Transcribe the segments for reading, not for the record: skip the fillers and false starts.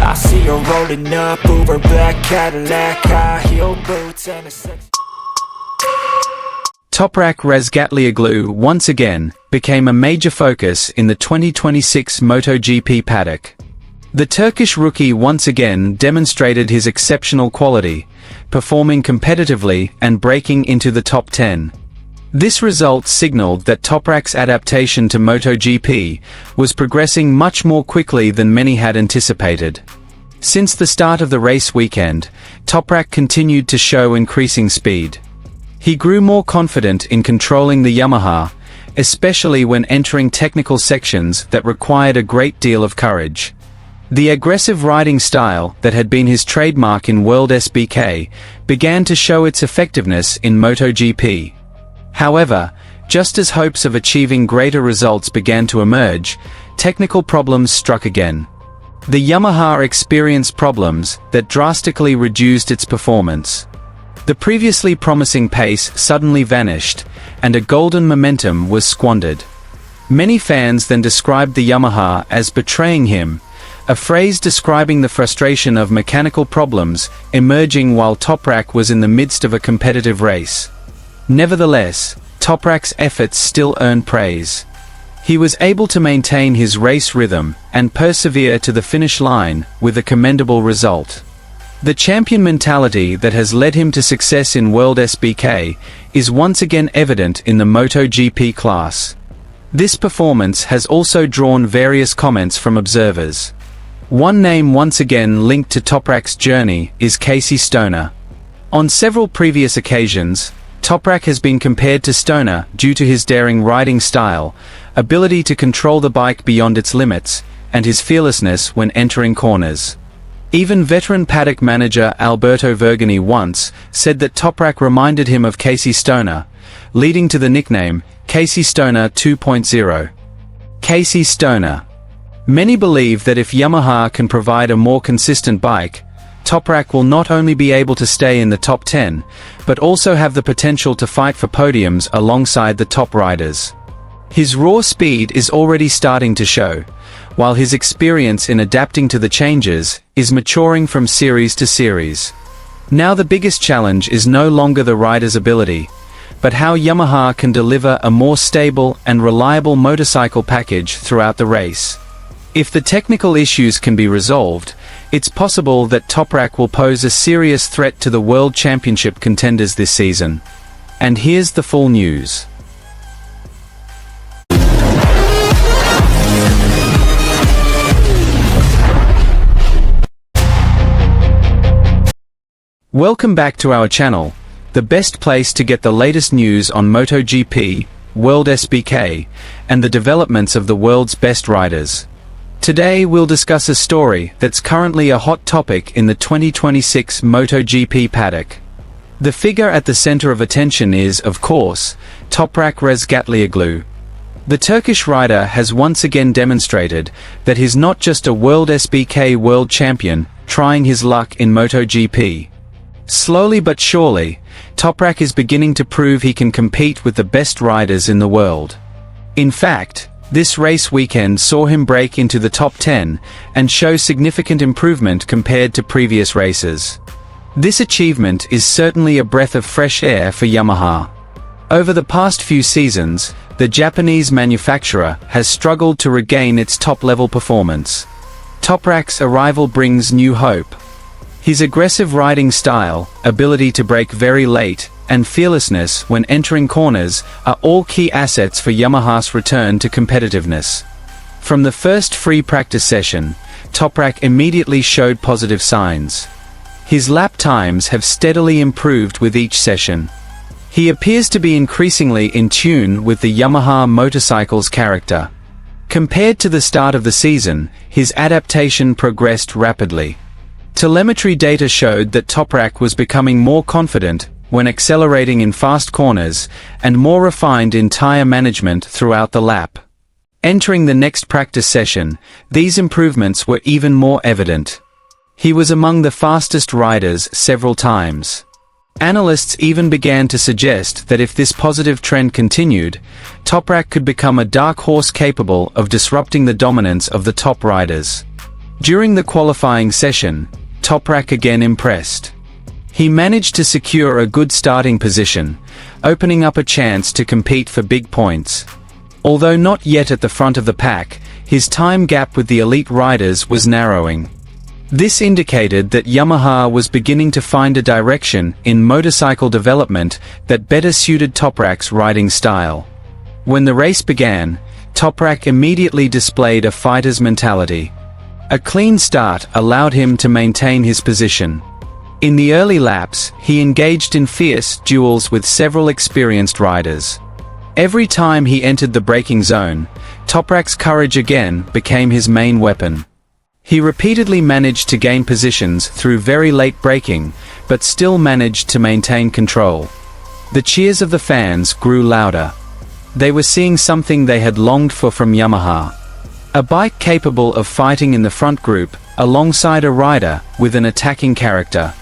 I see her rolling up, Uber black Cadillac, high heel boots and a sex. Toprack Razgatlioglu once again became a major focus in the 2026 MotoGP paddock. The Turkish rookie once again demonstrated his exceptional quality, performing competitively and breaking into the top 10. This result signaled that Toprack's adaptation to MotoGP was progressing much more quickly than many had anticipated. Since the start of the race weekend, Toprack continued to show increasing speed. He grew more confident in controlling the Yamaha, especially when entering technical sections that required a great deal of courage. The aggressive riding style that had been his trademark in World SBK began to show its effectiveness in MotoGP. However, just as hopes of achieving greater results began to emerge, technical problems struck again. The Yamaha experienced problems that drastically reduced its performance. The previously promising pace suddenly vanished, and a golden momentum was squandered. Many fans then described the Yamaha as betraying him, a phrase describing the frustration of mechanical problems emerging while Toprack was in the midst of a competitive race. Nevertheless, Toprack's efforts still earned praise. He was able to maintain his race rhythm and persevere to the finish line with a commendable result. The champion mentality that has led him to success in World SBK is once again evident in the MotoGP class. This performance has also drawn various comments from observers. One name once again linked to Toprack's journey is Casey Stoner. On several previous occasions, Toprack has been compared to Stoner due to his daring riding style, ability to control the bike beyond its limits, and his fearlessness when entering corners. Even veteran paddock manager Alberto Vergini once said that Toprack reminded him of Casey Stoner, leading to the nickname Casey Stoner 2.0. Casey Stoner. Many believe that if Yamaha can provide a more consistent bike, Toprack will not only be able to stay in the top 10, but also have the potential to fight for podiums alongside the top riders. His raw speed is already starting to show, while his experience in adapting to the changes is maturing from series to series. Now the biggest challenge is no longer the rider's ability, but how Yamaha can deliver a more stable and reliable motorcycle package throughout the race. If the technical issues can be resolved, it's possible that Toprack will pose a serious threat to the World Championship contenders this season. And here's the full news. Welcome back to our channel, the best place to get the latest news on MotoGP, World SBK, and the developments of the world's best riders. Today we'll discuss a story that's currently a hot topic in the 2026 MotoGP paddock. The figure at the center of attention is, of course, Toprack Razgatlioglu. The Turkish rider has once again demonstrated that he's not just a World SBK world champion trying his luck in MotoGP. Slowly but surely, Toprack is beginning to prove he can compete with the best riders in the world. In fact, this race weekend saw him break into the top 10 and show significant improvement compared to previous races. This achievement is certainly a breath of fresh air for Yamaha. Over the past few seasons, the Japanese manufacturer has struggled to regain its top-level performance. Toprack's arrival brings new hope. His aggressive riding style, ability to brake very late, and fearlessness when entering corners are all key assets for Yamaha's return to competitiveness. From the first free practice session, Toprack immediately showed positive signs. His lap times have steadily improved with each session. He appears to be increasingly in tune with the Yamaha motorcycle's character. Compared to the start of the season, his adaptation progressed rapidly. Telemetry data showed that Toprack was becoming more confident when accelerating in fast corners, and more refined in tire management throughout the lap. Entering the next practice session, these improvements were even more evident. He was among the fastest riders several times. Analysts even began to suggest that if this positive trend continued, Toprack could become a dark horse capable of disrupting the dominance of the top riders. During the qualifying session, Toprack again impressed. He managed to secure a good starting position, opening up a chance to compete for big points. Although not yet at the front of the pack, his time gap with the elite riders was narrowing. This indicated that Yamaha was beginning to find a direction in motorcycle development that better suited Toprack's riding style. When the race began, Toprack immediately displayed a fighter's mentality. A clean start allowed him to maintain his position. In the early laps, he engaged in fierce duels with several experienced riders. Every time he entered the braking zone, Toprack's courage again became his main weapon. He repeatedly managed to gain positions through very late braking, but still managed to maintain control. The cheers of the fans grew louder. They were seeing something they had longed for from Yamaha. A bike capable of fighting in the front group, alongside a rider with an attacking character.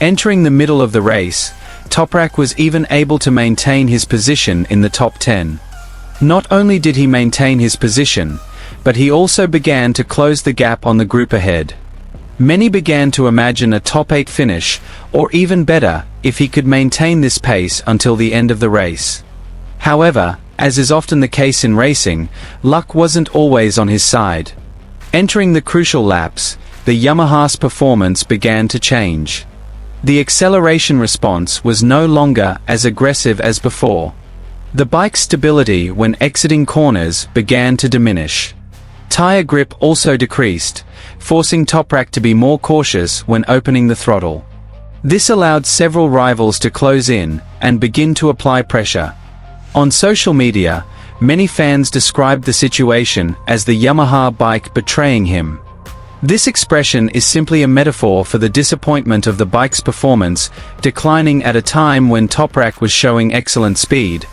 Entering the middle of the race, Toprack was even able to maintain his position in the top 10. Not only did he maintain his position, but he also began to close the gap on the group ahead. Many began to imagine a top 8 finish, or even better, if he could maintain this pace until the end of the race. However, as is often the case in racing, luck wasn't always on his side. Entering the crucial laps, the Yamaha's performance began to change. The acceleration response was no longer as aggressive as before. The bike's stability when exiting corners began to diminish. Tire grip also decreased, forcing Toprack to be more cautious when opening the throttle. This allowed several rivals to close in and begin to apply pressure. On social media, many fans described the situation as the Yamaha bike betraying him. This expression is simply a metaphor for the disappointment of the bike's performance, declining at a time when Toprack was showing excellent speed,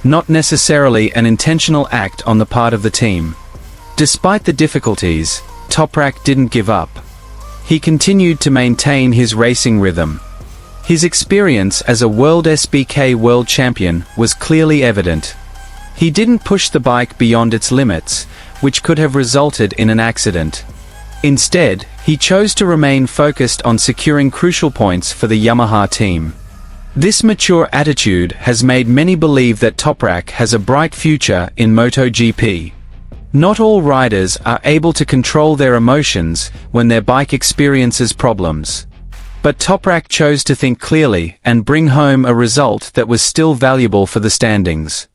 not necessarily an intentional act on the part of the team. Despite the difficulties, Toprack didn't give up. He continued to maintain his racing rhythm. His experience as a World SBK World Champion was clearly evident. He didn't push the bike beyond its limits, which could have resulted in an accident. Instead, he chose to remain focused on securing crucial points for the Yamaha team. This mature attitude has made many believe that Toprack has a bright future in MotoGP. Not all riders are able to control their emotions when their bike experiences problems. But Toprack chose to think clearly and bring home a result that was still valuable for the standings.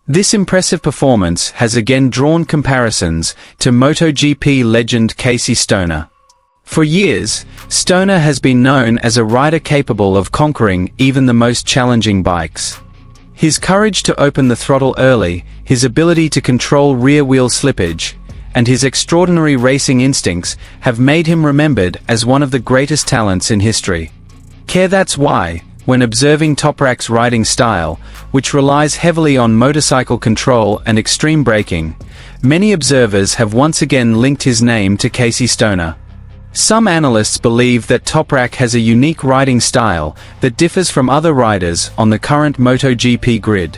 This impressive performance has again drawn comparisons to MotoGP legend Casey Stoner. For years, Stoner has been known as a rider capable of conquering even the most challenging bikes. His courage to open the throttle early, his ability to control rear-wheel slippage, and his extraordinary racing instincts have made him remembered as one of the greatest talents in history. That's why, when observing Toprack's riding style, which relies heavily on motorcycle control and extreme braking, many observers have once again linked his name to Casey Stoner. Some analysts believe that Toprack has a unique riding style that differs from other riders on the current MotoGP grid.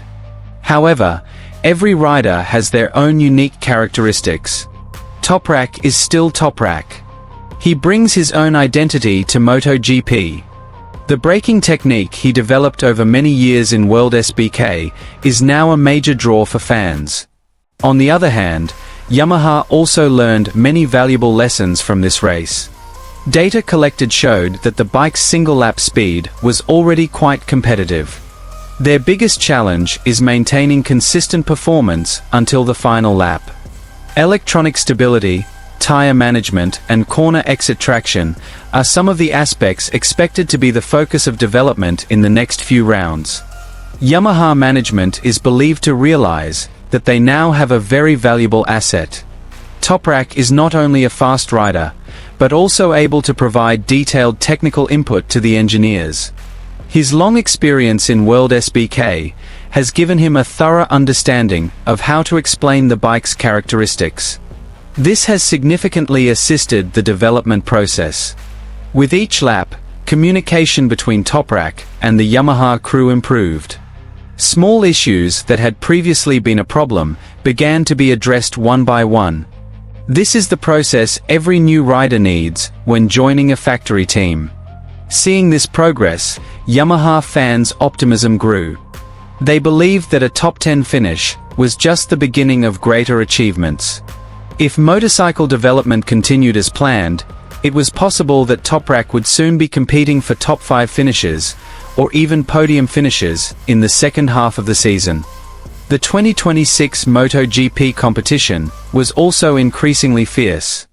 However, every rider has their own unique characteristics. Toprack is still Toprack. He brings his own identity to MotoGP. The braking technique he developed over many years in World SBK is now a major draw for fans. On the other hand, Yamaha also learned many valuable lessons from this race. Data collected showed that the bike's single-lap speed was already quite competitive. Their biggest challenge is maintaining consistent performance until the final lap. Electronic stability, tire management, and corner exit traction are some of the aspects expected to be the focus of development in the next few rounds. Yamaha management is believed to realize that they now have a very valuable asset. Toprack is not only a fast rider, but also able to provide detailed technical input to the engineers. His long experience in World SBK has given him a thorough understanding of how to explain the bike's characteristics. This has significantly assisted the development process. With each lap, communication between Toprack and the Yamaha crew improved. Small issues that had previously been a problem began to be addressed one by one. This is the process every new rider needs when joining a factory team. Seeing this progress, Yamaha fans' optimism grew. They believed that a top 10 finish was just the beginning of greater achievements. If motorcycle development continued as planned, it was possible that Toprack would soon be competing for top 5 finishes, or even podium finishes, in the second half of the season. The 2026 MotoGP competition was also increasingly fierce.